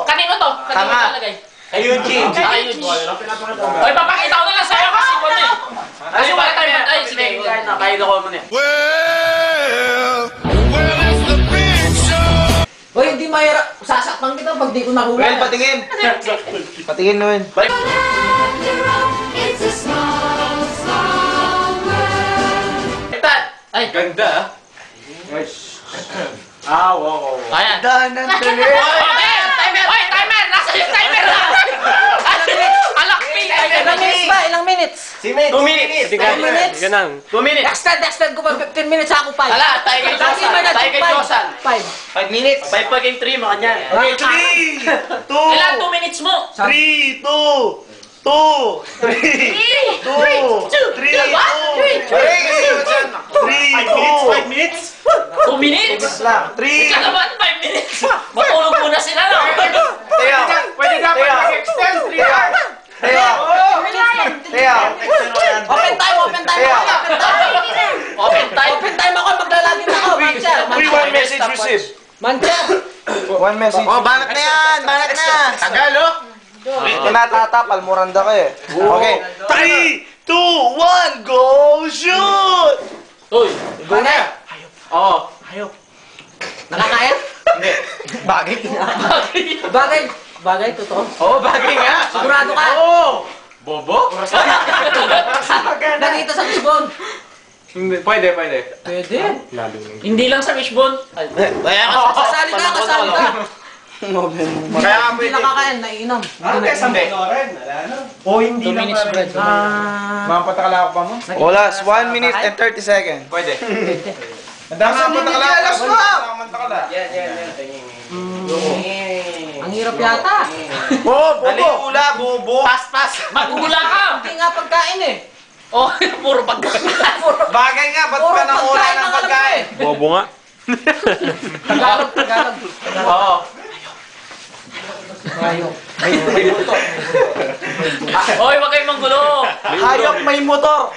Kanino to? Kanino talagay? Kay Eugene. Kay Eugene. Oy, papakita ko na lang sa'yo kasi kung ano eh. Ay, wala tayo. Ay, sige. Kain ako muna. Well, it's the big show. Hoy, hindi mahirap. Sasaktan kita pag di ko nahula. Well, patingin. Patingin naman. It's a small, small world. Ay, Ganda wow. ayan. Dahanan tuloy. Timer! Oy, timer! Nasa yung timer na! Alakpi! Ilang minutes ba? Ilang minutes? 2 minutes. 10 minutes? 2 minutes. Extend ko pa 15 minutes ako 5. Hala, tayo kay Josan. Tayo kay Josan. 5. 5 minutes. 5 paging 3, mga niyan. Okay, 3, 2, Ilan 2 minutes mo? 3, 2, 3, 2, 5 minutes. 2 minutes? lang. 3. Ika naman, 5 minutes. Matulog muna sila, no? Pwede ka pa mag-extend 3 hours. Open time ako. Open time ako, maglalagin ako. Mancher. One message received. Mancher. One message. Oh, banat na yan! Banat na! Tagal, oh! Tinatatap, almuranda ka eh. Okay. 3, 2, 1, go! Shoot! Uy, Go na! Oo. hayop. Nakakaya? Hindi. Bagay. Bagay, totoo. Oo, bagay nga. Sigurado ka? Oo. Bobo? Nakita sa fishbone. Hindi. Pwede. Pwede. Hindi lang sa wishbone. Kaya ka Kasali ka. Kaya nga Hindi pwede. nakakain, naiinom. Hindi. O hindi 2 minutes bread. Mapatakala ko pa mo? Olas, 1 minute and 30 seconds. Pwede. Ang dami sa patakala ko. Alas mo! Ang hirap yata. Bobo! Bobo! Pas. Magulang ka. Hindi nga pagkain eh. Oh, puro pagkain. Bagay nga, ba't Puro pa nang ula pagkain ng ang alam ko pagkain? eh. Bobo nga. Tagalog. Oo. Hayop. Hoy, wag kayong manggulo. Hayop may motor.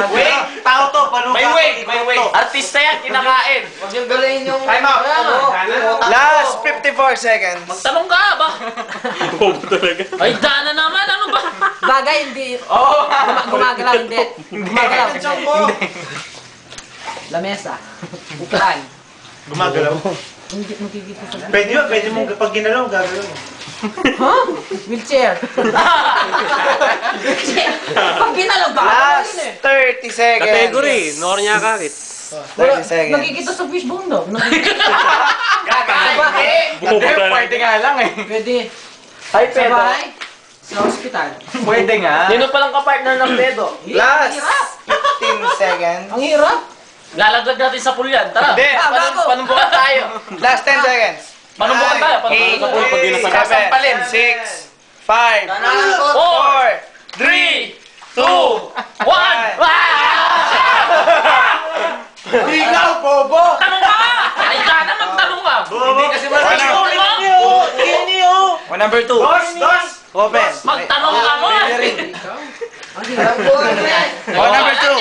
Wait, tao to, panuka. May wait. Artista yan, kinakain. Huwag yung galayin yung... Time out. Last 54 seconds. Magtanong ka ba? Bobo talaga. Ay, dana naman. Ano ba? Bagay, hindi. Oo. Gumagalaw, hindi. Gumagalaw, hindi. Lamesa. Upuan. Gumagalaw. Hindi magkikita sa... Pwede mong kapag ginalaw, gagalaw mo. Ha? Wheelchair. Pag ginalaw ba? Last 30 seconds. Category, Nornya Kakit. 30 seconds. Nakikita sa fishbone daw. Pwede nga lang eh. Pwede. Ay, Sa bahay. Sa hospital. Pwede nga. Sino palang kapartner ng pedo? Last Ang hirap. 15 seconds. Ang hirap. Lalaglag natin sa pool yan. Tara. Hindi. Gago. Panumbukan tayo. Last 10 seconds. Panumbukan tayo. Panumbukan sa pool pag di nasagot. 7, 6, 5, 4, 3, 2, 1. Ikaw, bobo! Tanong ka! Ay, dana, magtanong ka. Hindi kasi marami. Number 2. Open. Magtanong ka mo. Ang hirap. Number 2.